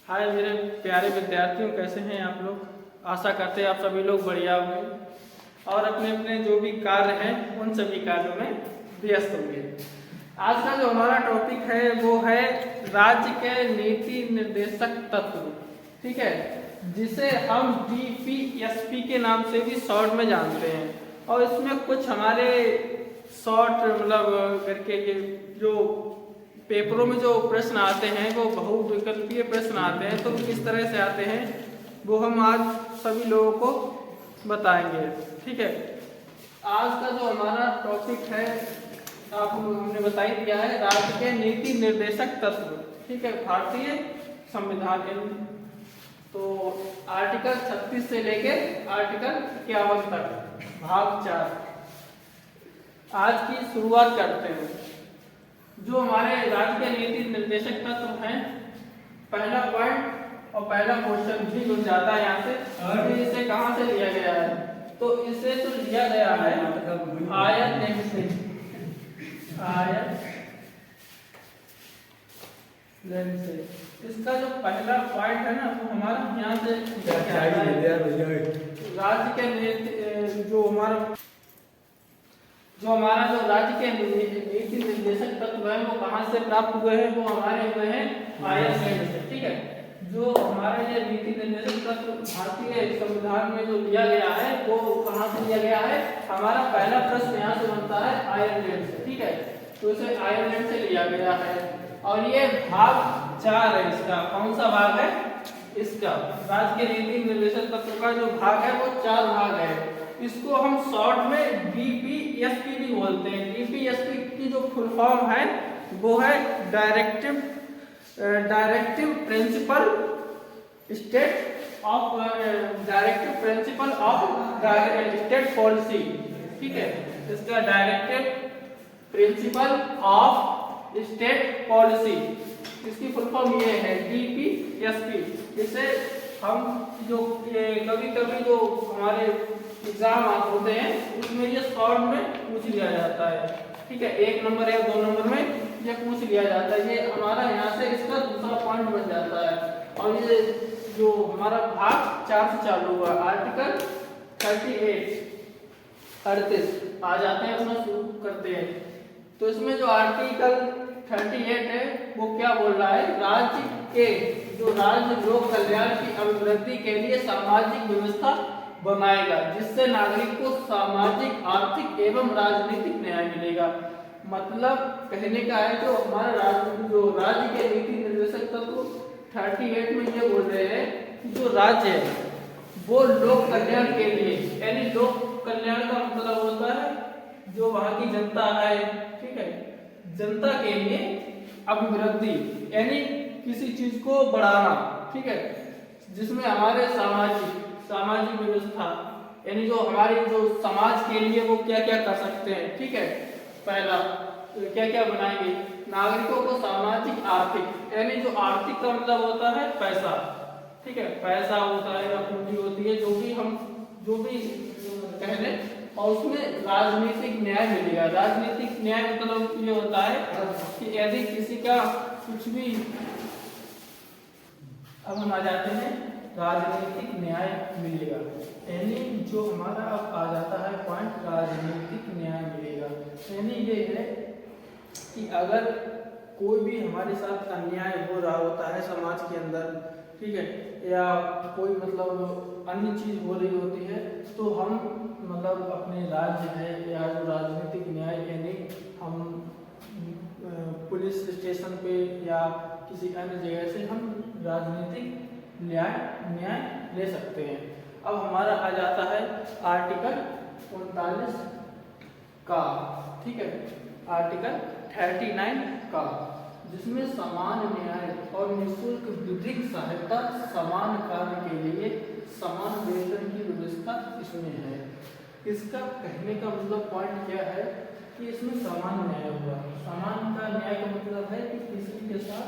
हाय मेरे प्यारे विद्यार्थियों, कैसे हैं आप लोग। आशा करते हैं आप सभी लोग बढ़िया होंगे और अपने अपने जो भी कार्य हैं उन सभी कार्यों में व्यस्त होंगे। आज का जो हमारा टॉपिक है वो है राज्य के नीति निर्देशक तत्व, ठीक है, जिसे हम DPSP के नाम से भी शॉर्ट में जानते हैं। और इसमें कुछ हमारे शॉर्ट मतलब करके ये जो पेपरों में जो प्रश्न आते हैं वो बहुविकल्पीय प्रश्न आते हैं, तो किस तरह से आते हैं वो हम आज सभी लोगों को बताएंगे, ठीक है। आज का जो हमारा टॉपिक है आपको हमने बता ही दिया है, राज्य के नीति निर्देशक तत्व, ठीक है, भारतीय संविधान। तो आर्टिकल 36 से लेके आर्टिकल 51 तक भाग 4 आज की शुरुआत करते हैं। जो हमारे राज्य के नीति निर्देशक तत्व हैं, पहला पॉइंट और पहला क्वेश्चन भी जुड़ जाता है यहाँ से। तो इसे कहाँ से लिया गया है, तो इसे तो लिया गया है आयत नेम से, आयत नेम से। इसका जो पहला पॉइंट है ना वो हमारा यहाँ से राज्य के जो हमारा जो राज्य के नीति निर्देशक तत्व है वो कहाँ से प्राप्त हुए हैं, वो हमारे हुए हैं आयत नेम से, ठीक है। जो हमारा ये नीति निर्देशक तत्व भारतीय संविधान में जो लिया गया है वो कहाँ से लिया गया है, हमारा पहला प्रश्न यहाँ से बनता है आयरलैंड से, ठीक है। तो इसे आयरलैंड से लिया गया है और ये भाग 4 है। इसका कौन सा भाग है, इसका राज्य के नीति निर्देशक तत्व का जो भाग है वो 4 भाग है। इसको हम शॉर्ट में DPSP भी बोलते हैं। DPSP की जो फुल फॉर्म है वो है डायरेक्टिव प्रिंसिपल स्टेट पॉलिसी, ठीक है। इसका directive principle of state policy, इसकी फुल फॉर्म ये है DPSP। इसे हम जो कभी कभी जो हमारे एग्जाम होते हैं उसमें ये शॉर्ट में पूछ लिया जाता है, ठीक है। 1 नंबर या 2 नंबर में ये पूछ लिया जाता है। ये हमारा यहाँ से इसका दूसरा पॉइंट बन जाता है। और ये जो हमारा भाग 4 से चालू हुआ, आर्टिकल 38 आ जाते हैं, उसमें शुरू करते हैं। तो इसमें जो आर्टिकल 38 है वो क्या बोल रहा है, राज्य के जो राज्य लोक कल्याण की अभिवृद्धि के लिए सामाजिक व्यवस्था बनाएगा जिससे नागरिक को सामाजिक, आर्थिक एवं राजनीतिक न्याय मिलेगा। मतलब कहने का है जो हमारा राज्य के नीति निर्देशक तत्व 38 में ये बोल रहे हैं कि जो राज्य है वो लोक कल्याण के लिए, यानी लोक कल्याण का मतलब होता है जो वहाँ की जनता है, ठीक है, जनता के लिए अभिवृद्धि यानी किसी चीज को बढ़ाना, ठीक है, जिसमें हमारे सामाजिक व्यवस्था यानी जो हमारे जो समाज के लिए वो क्या क्या कर सकते हैं, ठीक है। पहला क्या क्या बनाएंगे, नागरिकों को सामाजिक आर्थिक यानी जो आर्थिक का मतलब होता है पैसा, ठीक है, पैसा होता है या पूंजी होती है जो भी कह लें। और उसमें राजनीतिक न्याय मिलेगा। राजनीतिक न्याय मतलब ये होता है कि यदि किसी का कुछ भी, अब हम आ जाते हैं राजनीतिक न्याय मिलेगा, यानी जो हमारा अब आ जाता है पॉइंट राजनीतिक न्याय मिलेगा। यानी ये है कि अगर कोई भी हमारे साथ अन्याय हो रहा होता है समाज के अंदर, ठीक है, या कोई मतलब अन्य चीज हो रही होती है, तो हम मतलब अपने राज्य है या जो राजनीतिक न्याय यानी हम पुलिस स्टेशन पे या किसी अन्य जगह से हम राजनीतिक न्याय ले सकते हैं। अब हमारा आ जाता है आर्टिकल 39 का, ठीक है, आर्टिकल 39 का, जिसमें समान न्याय और निःशुल्क विधिक सहायता, समान कार्य के लिए समान वेतन की व्यवस्था इसमें है। इसका कहने का मतलब पॉइंट क्या है कि इसमें समान न्याय होगा। समान का न्याय का मतलब है कि किसी के साथ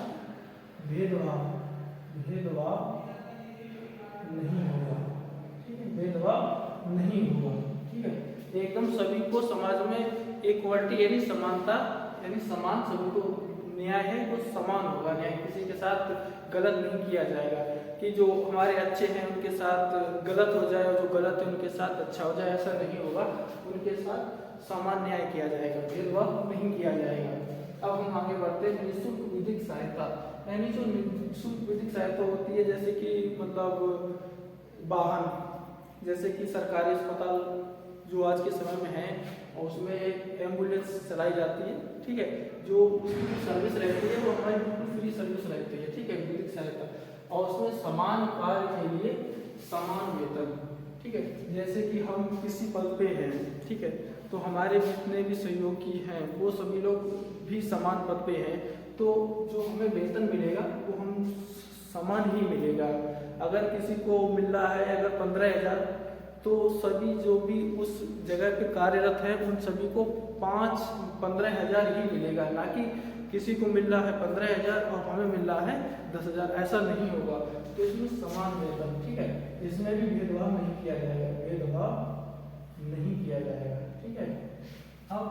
भेदभाव नहीं होगा, ठीक है, भेदभाव नहीं होगा, ठीक है। एकदम सभी को समाज में इक्वालिटी यानी समानता यानी समान सभी को न्याय है वो समान होगा, न्याय किसी के साथ गलत नहीं किया जाएगा कि जो हमारे अच्छे हैं उनके साथ गलत हो जाए और जो गलत है उनके साथ अच्छा हो जाए, ऐसा नहीं होगा। उनके साथ समान न्याय किया जाएगा, भेदभाव नहीं किया जाएगा। अब हम आगे बढ़ते हैं। निःशुल्क विधिक सहायता, यानी जो निःशुल्क विधिक सहायता होती है जैसे कि मतलब वाहन, जैसे कि सरकारी अस्पताल जो आज के समय में है और उसमें एक एम्बुलेंस चलाई जाती है, ठीक है, जो उसकी सर्विस रहती है वो हमारी बिल्कुल फ्री सर्विस रहती है, ठीक है, विधिक सहायता, और उसमें समान कार्य के लिए समान वेतन, ठीक है। जैसे कि हम किसी पद पे हैं, ठीक है, तो हमारे जितने भी सहयोगी हैं वो सभी लोग भी समान पद पे हैं, तो जो हमें वेतन मिलेगा वो हम समान ही मिलेगा। अगर किसी को मिल रहा है अगर 15,000, तो सभी जो भी उस जगह पे कार्यरत हैं उन सभी को 15,000 ही मिलेगा, ना कि किसी को मिल रहा है 15,000 और हमें मिल रहा है 10,000, ऐसा नहीं होगा। तो इसमें समान वेतन, ठीक है, इसमें भी भेदभाव नहीं किया जाएगा, भेदभाव नहीं किया जाएगा, ठीक है। अब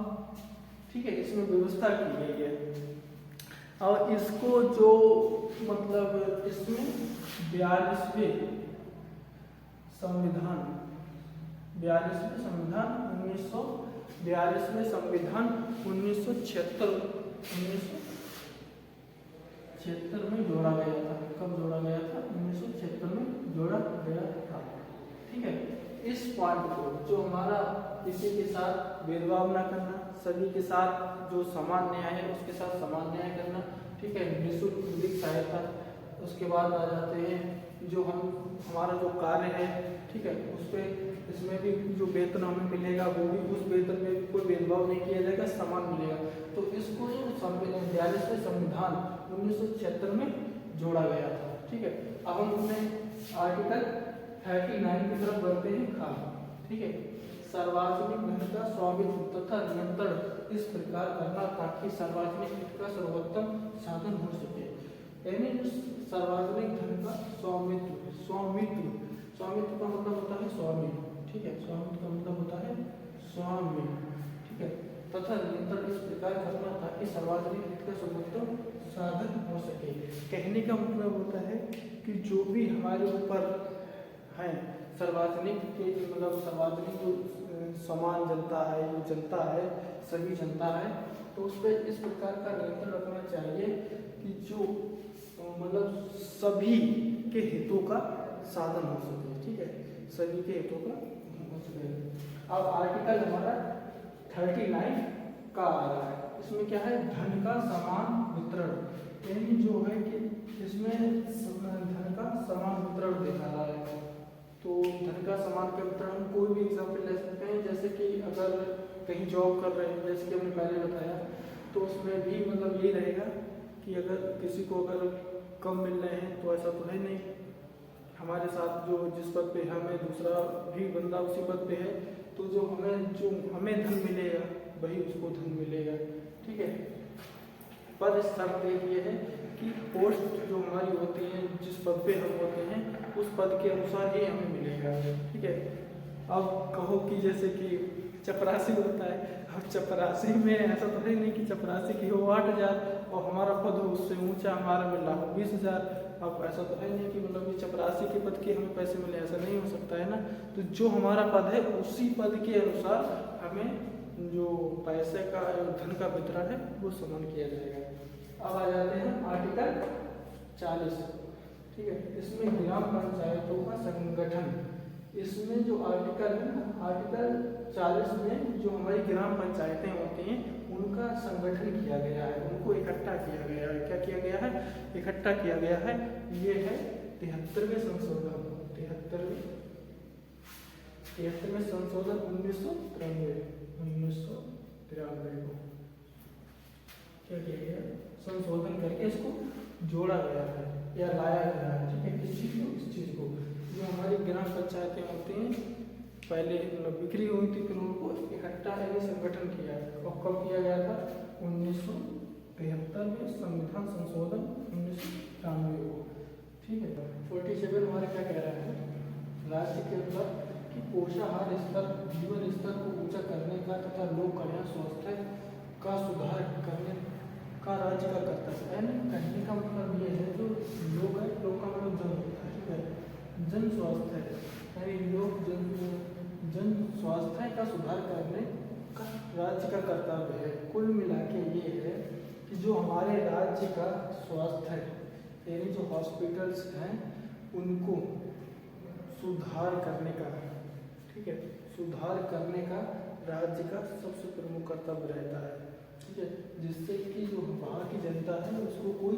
ठीक है, इसमें व्यवस्था की गई है और इसको जो मतलब इसमें 42वें संविधान 1976 में जोड़ा गया था। कब जोड़ा गया था? 1976 में जोड़ा गया था, ठीक है। इस पॉइंट को जो हमारा किसी के साथ भेदभाव ना करना, सभी के साथ जो समान न्याय है उसके साथ समान न्याय करना, ठीक है, निःशुल्क विधिक सहायता। उसके बाद आ जाते हैं जो हमारा जो कार्य है, ठीक है, उस पर इसमें भी जो वेतन हमें मिलेगा वो भी उस वेतन में कोई भेदभाव नहीं किया जाएगा, समान मिलेगा। तो इसको 42वें संविधान 1976 में जोड़ा गया था, ठीक है। अब हम अपने आर्टिकल 39 की तरफ बढ़ते हैं। ठीक है, सार्वजनिक धन का स्वामित्व तथा नियंत्रण इस प्रकार करना ताकि सार्वजनिक हित का सर्वोत्तम साधन हो सके। यानी सार्वजनिक धन का स्वामित्व का मतलब होता है स्वामी, ठीक है, स्वामित्व का मतलब होता है स्वामी, ठीक है, तथा नियंत्रण इस प्रकार करना ताकि सार्वजनिक हित का सर्वोत्तम साधन हो सके। कहने का मतलब होता है कि जो भी हमारे ऊपर है सार्वजनिक के मतलब सार्वजनिक जो समान जनता है, जो जनता है, सभी जनता है, तो उस पर इस प्रकार का नियंत्रण रखना चाहिए कि जो मतलब सभी के हितों का साधन हो सके, ठीक है, सभी के हितों का हो सके। अब आर्टिकल हमारा 39 का आ रहा है, इसमें क्या है? धन का समान वितरण, यानी जो है कि इसमें धन का समान वितरण देखा रहा है। तो धन का समान का वितरण कोई भी एग्जाम्पल ले सकते हैं, जैसे कि अगर कहीं जॉब कर रहे हैं, जैसे कि हमने पहले बताया, तो उसमें भी मतलब यही रहेगा कि अगर किसी को अगर कम मिल रहे हैं तो ऐसा तो है नहीं, हमारे साथ जो जिस पद पे हमें दूसरा भी बंदा उसी पद पे है, तो जो हमें धन मिलेगा वही उसको धन मिलेगा, ठीक है। पद शर्त ये है कि पोस्ट जो हमारी होती है, जिस पद पे हम होते हैं उस पद के अनुसार ही हमें मिलेगा, ठीक है। अब कहो कि जैसे कि चपरासी होता है, अब चपरासी में ऐसा तो है नहीं कि चपरासी की हो 8,000 और हमारा पद हो उससे ऊंचा हमारा मिल रहा हो 20,000। अब ऐसा तो है नहीं कि मतलब कि चपरासी के पद के हमें पैसे मिले, ऐसा नहीं हो सकता है ना। तो जो हमारा पद है उसी पद के अनुसार हमें जो पैसे का धन का वितरण है वो समान किया जाएगा। अब आ जाते हैं आर्टिकल 40, ठीक है, इसमें ग्राम पंचायतों का संगठन। इसमें जो आर्टिकल है ना, आर्टिकल 40 में जो हमारी ग्राम पंचायतें होती हैं उनका संगठन किया गया है, उनको इकट्ठा किया गया है। क्या किया गया है? इकट्ठा किया गया है। ये है 73वें संशोधन, 73वें संशोधन 1993 को क्या किया गया? संशोधन करके इसको जोड़ा गया है या लाया गया है, ठीक है, इस चीज को जो हमारी ग्राम पंचायतें होती हैं पहले मतलब बिखरी हुई थी, फिर उनको इकट्ठा यानी संगठन किया। और कब किया गया था? 1973 में संविधान संशोधन 1993 को, ठीक है। 47 हमारे क्या कह रहा है? राज्य के अंदर कि पोषाहार स्तर, जीवन स्तर को ऊंचा करने का तथा लोक कल्याण स्वास्थ्य का सुधार करने का राज्य का कर्तव्य है। यानी कहने का मतलब ये है, जो लोग है, लोग का मतलब जन होता है, ठीक है। जन स्वास्थ्य है, यानी लोग जन स्वास्थ्य का सुधार करने का राज्य का कर्तव्य है। कुल मिला के ये है कि जो हमारे राज्य का स्वास्थ्य है, यानी जो हॉस्पिटल्स हैं उनको सुधार करने का, ठीक है, सुधार करने का राज्य का सबसे प्रमुख कर्तव्य रहता है, ठीक है। जिससे कि जो वहाँ की जनता है उसको कोई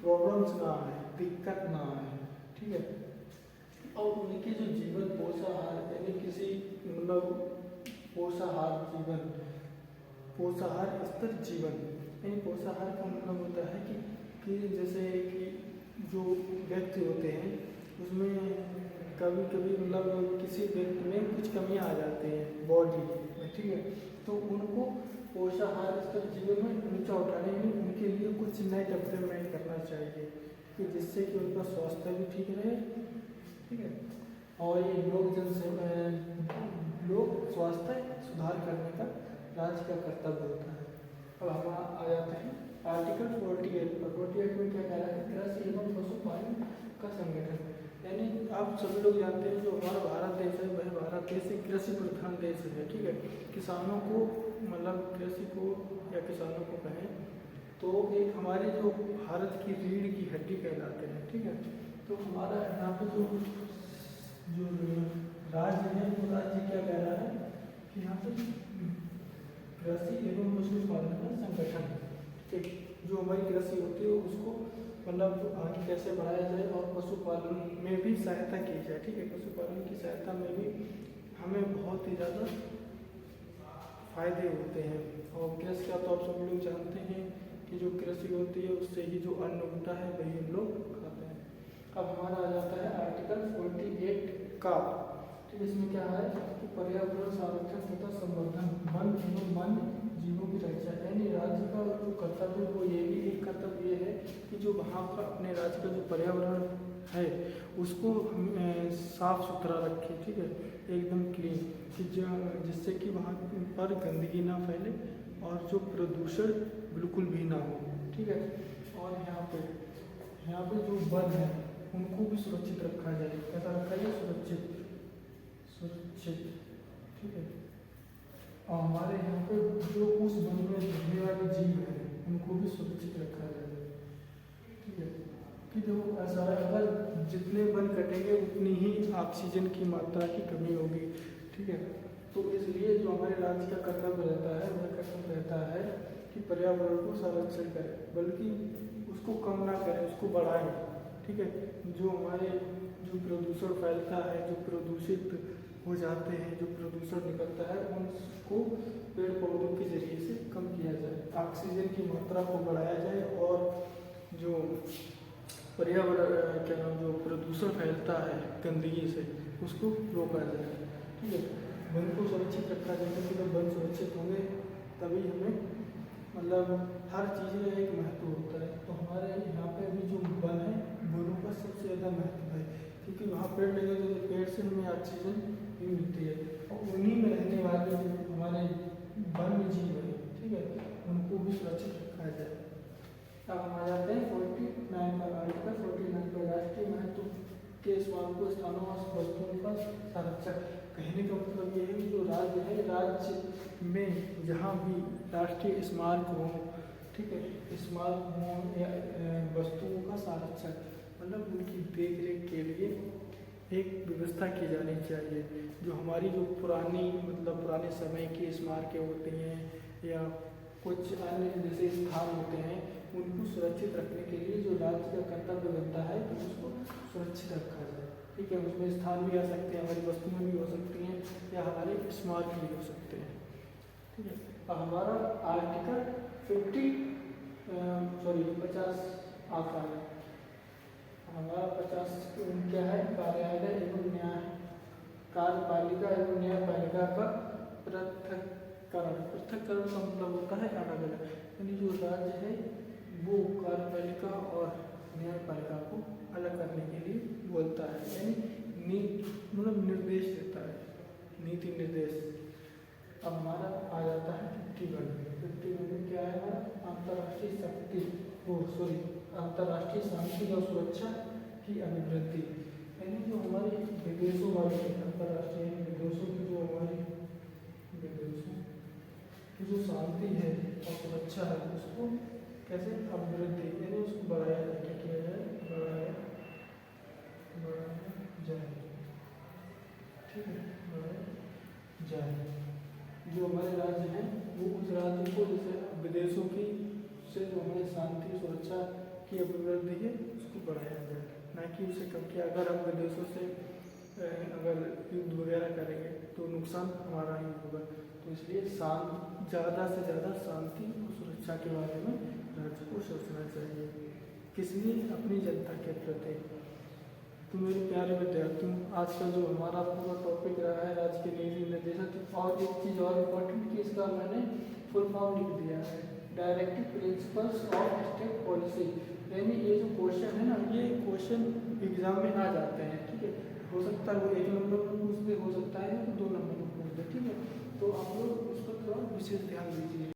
प्रॉब्लम्स ना आए, दिक्कत ना आए, ठीक है। और उनके जो जीवन पोषाहार, यानी किसी मतलब पोषाहार जीवन, पोषाहार स्तर जीवन, यानी पोषाहार का मतलब होता है कि जैसे कि जो व्यक्ति होते हैं उसमें कभी कभी मतलब किसी व्यक्ति में कुछ कमियां आ जाती हैं बॉडी में, ठीक है। तो उनको पोषाहार स्तर जीवन में ऊंचा उठाने में उनके लिए कुछ नए डेवलपमेंट करना चाहिए कि जिससे कि उनका स्वास्थ्य भी ठीक रहे, ठीक है। और ये लोक स्वास्थ्य सुधार करने का राज्य का कर्तव्य होता है। अब हम आ जाते हैं आर्टिकल 48 पर। 48 में क्या कह रहा है? कृषि एवं पशुपालन का संगठन, यानी आप सभी लोग जानते हैं जो हमारा भारत देश है वह भारत देश एक कृषि प्रधान देश है, ठीक है। किसानों को मतलब कृषि को या किसानों को कहें तो एक हमारे जो भारत की रीढ़ की हड्डी कहलाते हैं, ठीक है। तो हमारा यहाँ पे जो राज्य है वो राज्य क्या कह रहा है कि यहाँ पे कृषि एवं पशुपालन का संगठन, ठीक, जो हमारी कृषि होती है उसको मतलब आगे कैसे बढ़ाया जाए और पशुपालन में भी सहायता की जाए, ठीक है। पशुपालन की सहायता में भी हमें बहुत ही ज़्यादा फायदे होते हैं। और कृषि का तो आप सब लोग जानते हैं कि जो कृषि होती है उससे ही जो अन्न उगता है वही हम लोग खाते हैं। अब हमारा आ जाता है आर्टिकल 48 का, ठीक। इसमें क्या है कि पर्यावरण संरक्षण तथा संवर्धन, वन एवं वन्य जीवों की रक्षा, यानी राज्य का जो कर्तव्य वो ये भी एक कर्तव्य ये है कि जो वहाँ का अपने राज्य का जो पर्यावरण है उसको साफ सुथरा रखें, ठीक है, एकदम क्लीन, कि जिससे कि वहाँ पर गंदगी ना फैले और जो प्रदूषण बिल्कुल भी ना हो, ठीक है। और यहाँ पे जो वन है उनको भी सुरक्षित रखा जाए। कैसा रखा जाए? सुरक्षित, ठीक है। और हमारे यहाँ पे जो उस वन में रहने वाले जीव हैं उनको भी सुरक्षित रखा जाए, ठीक है। कि देखो ऐसा है, अगर जितने वन कटेंगे उतनी ही ऑक्सीजन की मात्रा की कमी होगी, ठीक है। तो इसलिए जो हमारे राज्य का कर्तव्य रहता है वह कर्तव्य रहता है कि पर्यावरण को संरक्षण करें, बल्कि उसको कम ना करें, उसको बढ़ाएं, ठीक है। जो हमारे जो प्रदूषण फैलता है, जो प्रदूषित हो जाते हैं, जो प्रदूषण निकलता है उनको पेड़ पौधों के जरिए से कम किया जाए, ऑक्सीजन की मात्रा को बढ़ाया जाए और जो पर्यावरण क्या नाम जो प्रदूषण फैलता है गंदगी से उसको रोका जाए, ठीक है। वन को सुरक्षित रखा जाए कि जब वन सुरक्षित होंगे तभी हमें मतलब हर चीज़ में एक महत्व होता है। तो हमारे यहाँ पे भी जो वन है वनों का सबसे ज़्यादा महत्व है, क्योंकि वहाँ पेड़ लगे तो पेड़ से हमें ऑक्सीजन भी मिलती है और उन्हीं में रहने वाले जो हमारे वन्य जीव है, ठीक है, उनको भी सुरक्षित रखा जाए। अब हम आ जाते हैं 49 पर। आर्टिकल 49 पर राष्ट्रीय महत्व के स्मारकों, स्थानों और वस्तुओं का संरक्षण। कहने का मतलब ये है कि जो राज्य है, राज्य में जहाँ भी राष्ट्रीय स्मारक हों, ठीक है, स्मारक हों या वस्तुओं का संरक्षण, मतलब उनकी देख रेख के लिए एक व्यवस्था की जानी चाहिए। जो हमारी जो पुरानी मतलब पुराने समय की स्मारकें होती हैं या कुछ अन्य जैसे स्थान होते हैं उनको सुरक्षित रखने के लिए जो राज्य का कर्तव्य बनता है कि उसको सुरक्षित रखा जाए, ठीक है। उसमें स्थान भी आ सकते हैं, हमारी वस्तुएं भी हो सकती हैं या हमारे स्मारक भी हो सकते हैं, ठीक है। और हमारा आर्टिकल 50 आता है। हमारा 50 क्या है? कार्यालय एवं न्याय कार्यपालिका एवं न्यायपालिका का पृथक्करण। पृथक्करण का मतलब होता है अलग अलग, यानी जो राज्य है वो कार्यपालिका और न्यायपालिका को अलग करने के लिए बोलता है, यानी मतलब निर्देश देता है, नीति निर्देश। अब हमारा आ जाता है 51। अभिवृद्धि में क्या है हमारा अंतर्राष्ट्रीय शक्ति, अंतर्राष्ट्रीय शांति और सुरक्षा की अभिवृद्धि, यानी जो हमारी विदेशों वाली अंतर्राष्ट्रीय विदेशों की जो हमारी विदेशों की जो शांति है और सुरक्षा है उसको कैसे अभिवृद्धि यानी उसको बढ़ाया जाए, क्या किया जाए, बढ़ाया जाए, ठीक है, बढ़ाया जाए। जो हमारे राज्य हैं वो उस राज्य को जैसे विदेशों की से जो हमारी शांति सुरक्षा की अभिवृद्धि है उसको बढ़ाया जाए, ना कि उसे कम किया। अगर हम विदेशों से अगर युद्ध वगैरह करेंगे तो नुकसान हमारा ही होगा, तो इसलिए ज़्यादा से ज़्यादा शांति और सुरक्षा के बारे में राज्य को सोचना चाहिए, किस लिए, अपनी जनता के प्रति। तो मेरे प्यारे विद्यार्थियों, आज का जो हमारा पूरा टॉपिक रहा है आज के नीति निर्देशक, और एक चीज़ और इम्पोर्टेंट कि इसका मैंने फुल फॉर्म लिख दिया है, directive principles of state policy, यानी ये जो क्वेश्चन है ना ये क्वेश्चन एग्जाम में आ जाते हैं, ठीक है। हो सकता है वो 1 नंबर में पूछ दे, हो सकता है तो 2 नंबर में पूछ दे, ठीक है। तो आप लोग इस पर थोड़ा विशेष ध्यान दीजिए।